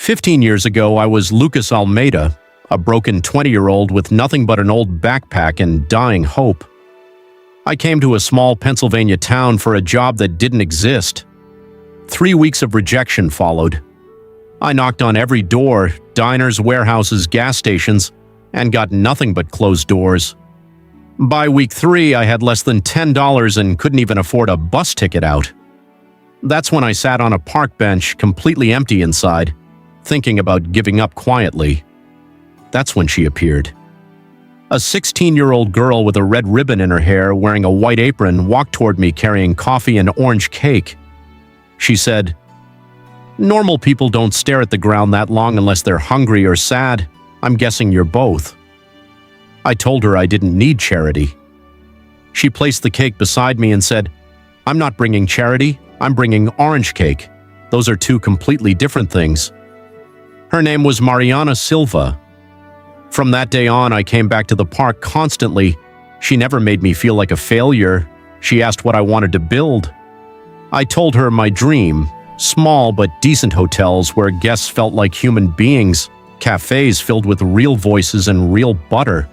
15 years ago, I was Lucas Almeida, a broken 20-year-old with nothing but an old backpack and dying hope. I came to a small Pennsylvania town for a job that didn't exist. 3 weeks of rejection followed. I knocked on every door, diners, warehouses, gas stations, and got nothing but closed doors. By week 3, I had less than $10 and couldn't even afford a bus ticket out. That's when I sat on a park bench, completely empty inside, thinking about giving up quietly. That's when she appeared. A 16-year-old girl with a red ribbon in her hair, wearing a white apron, walked toward me carrying coffee and orange cake. She said, "Normal people don't stare at the ground that long unless they're hungry or sad. I'm guessing you're both." I told her I didn't need charity. She placed the cake beside me and said, "I'm not bringing charity, I'm bringing orange cake. Those are two completely different things." Her name was Mariana Silva. From that day on, I came back to the park constantly. She never made me feel like a failure. She asked what I wanted to build. I told her my dream: small but decent hotels where guests felt like human beings, cafes filled with real voices and real butter.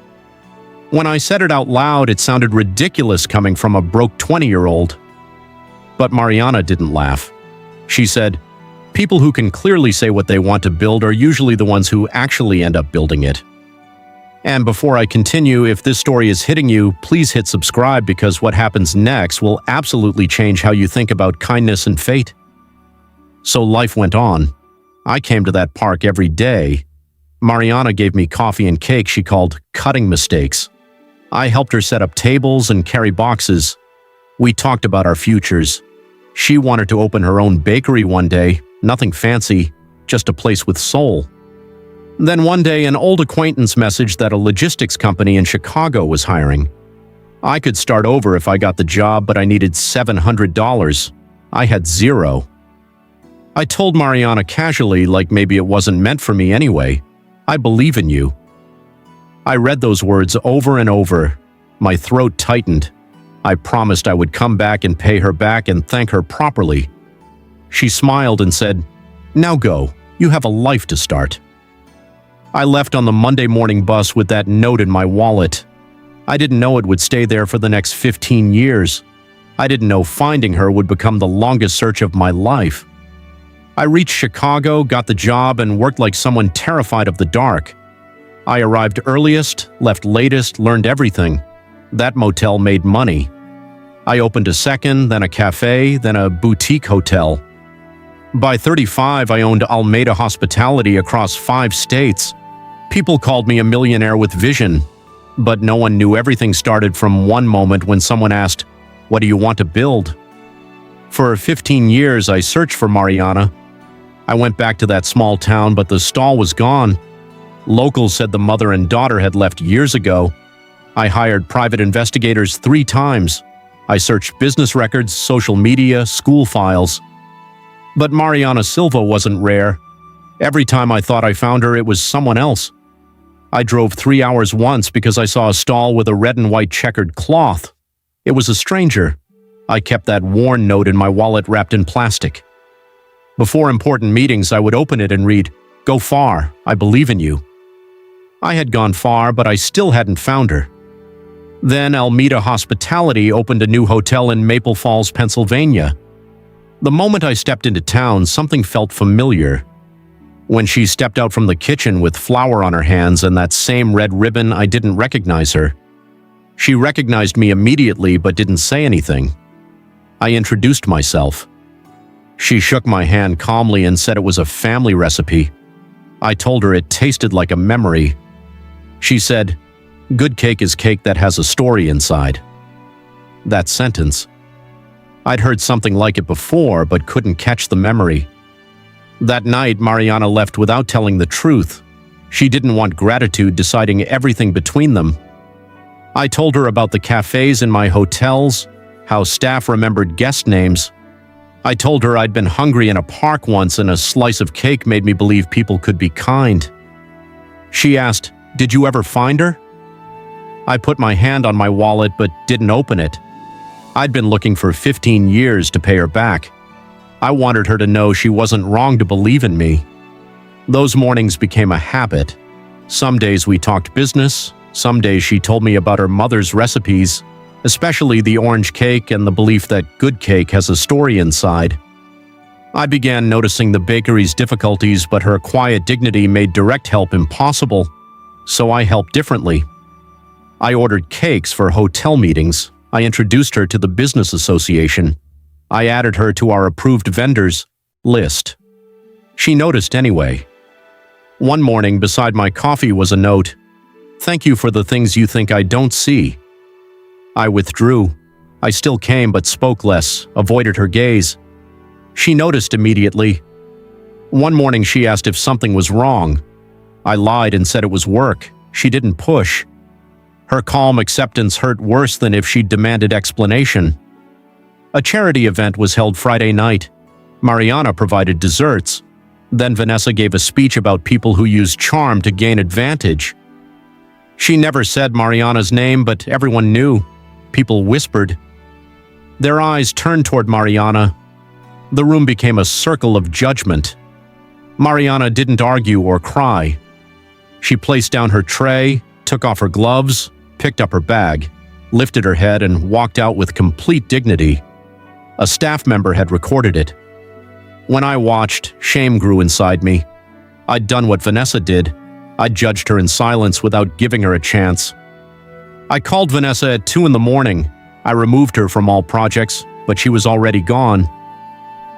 When I said it out loud, it sounded ridiculous coming from a broke 20-year-old. But Mariana didn't laugh. She said, "People who can clearly say what they want to build are usually the ones who actually end up building it." And before I continue, if this story is hitting you, please hit subscribe because what happens next will absolutely change how you think about kindness and fate. So life went on. I came to that park every day. Mariana gave me coffee and cake she called cutting mistakes. I helped her set up tables and carry boxes. We talked about our futures. She wanted to open her own bakery one day, nothing fancy, just a place with soul. Then one day, an old acquaintance messaged that a logistics company in Chicago was hiring. I could start over if I got the job, but I needed $700. I had zero. I told Mariana casually, like maybe it wasn't meant for me anyway, "I believe in you." I read those words over and over. My throat tightened. I promised I would come back and pay her back and thank her properly. She smiled and said, "Now go. You have a life to start." I left on the Monday morning bus with that note in my wallet. I didn't know it would stay there for the next 15 years. I didn't know finding her would become the longest search of my life. I reached Chicago, got the job, and worked like someone terrified of the dark. I arrived earliest, left latest, learned everything. That motel made money. I opened a second, then a cafe, then a boutique hotel. By 35, I owned Almeida Hospitality across 5 states. People called me a millionaire with vision, but no one knew everything started from one moment when someone asked, "What do you want to build?" For 15 years, I searched for Mariana. I went back to that small town, but the stall was gone. Locals said the mother and daughter had left years ago. I hired private investigators 3 times. I searched business records, social media, school files. But Mariana Silva wasn't rare. Every time I thought I found her, it was someone else. I drove 3 hours once because I saw a stall with a red and white checkered cloth. It was a stranger. I kept that worn note in my wallet wrapped in plastic. Before important meetings, I would open it and read, "Go far, I believe in you." I had gone far, but I still hadn't found her. Then Almeida Hospitality opened a new hotel in Maple Falls, Pennsylvania. The moment I stepped into town, something felt familiar. When she stepped out from the kitchen with flour on her hands and that same red ribbon, I didn't recognize her. She recognized me immediately but didn't say anything. I introduced myself. She shook my hand calmly and said it was a family recipe. I told her it tasted like a memory. She said, "Good cake is cake that has a story inside." That sentence. I'd heard something like it before, but couldn't catch the memory. That night, Mariana left without telling the truth. She didn't want gratitude deciding everything between them. I told her about the cafes in my hotels, how staff remembered guest names. I told her I'd been hungry in a park once and a slice of cake made me believe people could be kind. She asked, "Did you ever find her?" I put my hand on my wallet but didn't open it. I'd been looking for 15 years to pay her back. I wanted her to know she wasn't wrong to believe in me. Those mornings became a habit. Some days we talked business, some days she told me about her mother's recipes, especially the orange cake and the belief that good cake has a story inside. I began noticing the bakery's difficulties, but her quiet dignity made direct help impossible, so I helped differently. I ordered cakes for hotel meetings. I introduced her to the business association. I added her to our approved vendors list. She noticed anyway. One morning, beside my coffee was a note, "Thank you for the things you think I don't see." I withdrew. I still came but spoke less, avoided her gaze. She noticed immediately. One morning she asked if something was wrong. I lied and said it was work. She didn't push. Her calm acceptance hurt worse than if she'd demanded explanation. A charity event was held Friday night. Mariana provided desserts. Then Vanessa gave a speech about people who use charm to gain advantage. She never said Mariana's name, but everyone knew. People whispered. Their eyes turned toward Mariana. The room became a circle of judgment. Mariana didn't argue or cry. She placed down her tray, took off her gloves, picked up her bag, lifted her head, and walked out with complete dignity. A staff member had recorded it. When I watched, shame grew inside me. I'd done what Vanessa did. I judged her in silence without giving her a chance. I called Vanessa at 2 a.m. I removed her from all projects, but she was already gone.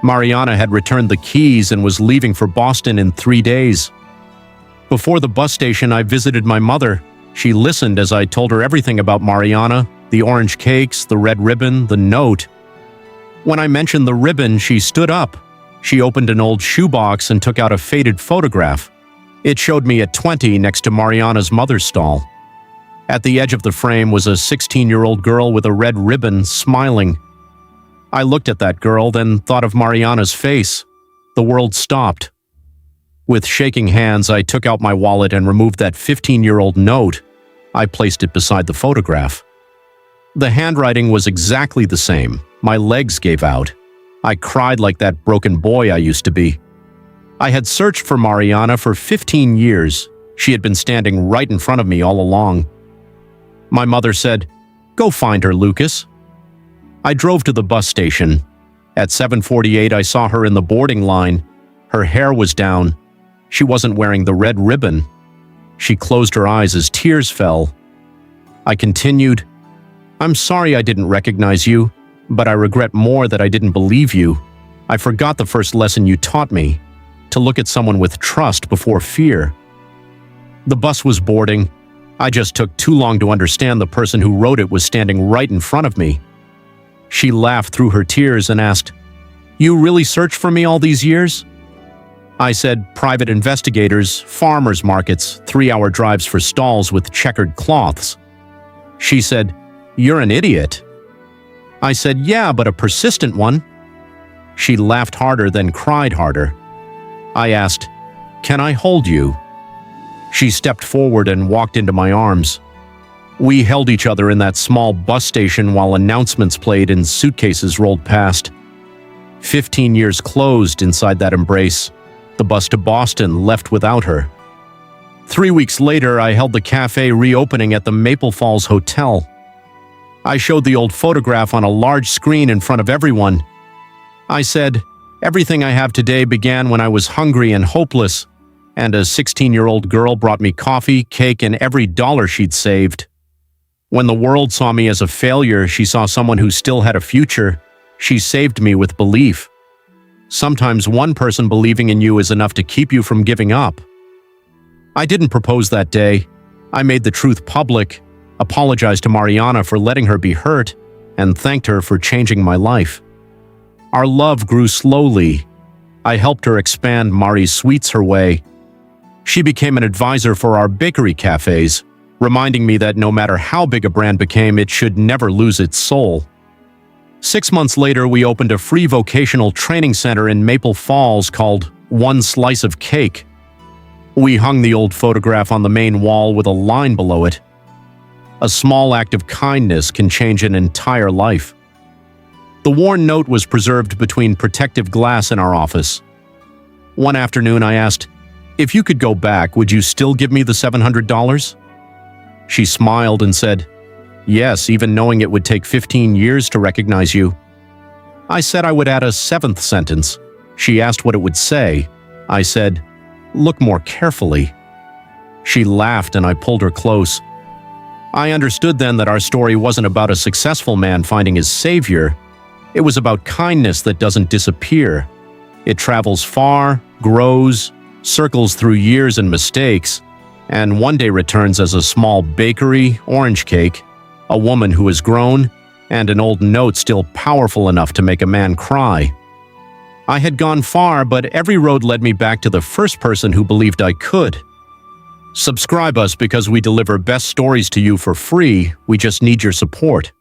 Mariana had returned the keys and was leaving for Boston in 3 days. Before the bus station, I visited my mother. She listened as I told her everything about Mariana, the orange cakes, the red ribbon, the note. When I mentioned the ribbon, she stood up. She opened an old shoebox and took out a faded photograph. It showed me at 20 next to Mariana's mother's stall. At the edge of the frame was a 16-year-old girl with a red ribbon, smiling. I looked at that girl, then thought of Mariana's face. The world stopped. With shaking hands, I took out my wallet and removed that 15-year-old note. I placed it beside the photograph. The handwriting was exactly the same. My legs gave out. I cried like that broken boy I used to be. I had searched for Mariana for 15 years. She had been standing right in front of me all along. My mother said, "Go find her, Lucas." I drove to the bus station. At 7:48, I saw her in the boarding line. Her hair was down. She wasn't wearing the red ribbon. She closed her eyes as tears fell. I continued, "I'm sorry I didn't recognize you, but I regret more that I didn't believe you. I forgot the first lesson you taught me, to look at someone with trust before fear." The bus was boarding. I just took too long to understand the person who wrote it was standing right in front of me. She laughed through her tears and asked, "You really searched for me all these years?" I said, "Private investigators, farmers markets, 3-hour drives for stalls with checkered cloths." She said, "You're an idiot." I said, "Yeah, but a persistent one." She laughed harder, then cried harder. I asked, "Can I hold you?" She stepped forward and walked into my arms. We held each other in that small bus station while announcements played and suitcases rolled past. 15 years closed inside that embrace. The bus to Boston left without her. 3 weeks later, I held the cafe reopening at the Maple Falls Hotel. I showed the old photograph on a large screen in front of everyone. I said, "Everything I have today began when I was hungry and hopeless, and a 16-year-old girl brought me coffee, cake, and every dollar she'd saved. When the world saw me as a failure, she saw someone who still had a future. She saved me with belief. Sometimes one person believing in you is enough to keep you from giving up." I didn't propose that day. I made the truth public, apologized to Mariana for letting her be hurt, and thanked her for changing my life. Our love grew slowly. I helped her expand Mari's Sweets her way. She became an advisor for our bakery cafes, reminding me that no matter how big a brand became, it should never lose its soul. 6 months later, we opened a free vocational training center in Maple Falls called One Slice of Cake. We hung the old photograph on the main wall with a line below it. A small act of kindness can change an entire life. The worn note was preserved between protective glass in our office. One afternoon, I asked, If you could go back, would you still give me the $700? She smiled and said, yes, even knowing it would take 15 years to recognize you. I said I would add a seventh sentence. She asked what it would say. I said, look more carefully. She laughed and I pulled her close. I understood then that our story wasn't about a successful man finding his savior. It was about kindness that doesn't disappear. It travels far, grows, circles through years and mistakes, and one day returns as a small bakery, orange cake, a woman who has grown, and an old note still powerful enough to make a man cry. I had gone far, but every road led me back to the first person who believed I could. Subscribe us because we deliver best stories to you for free. We just need your support.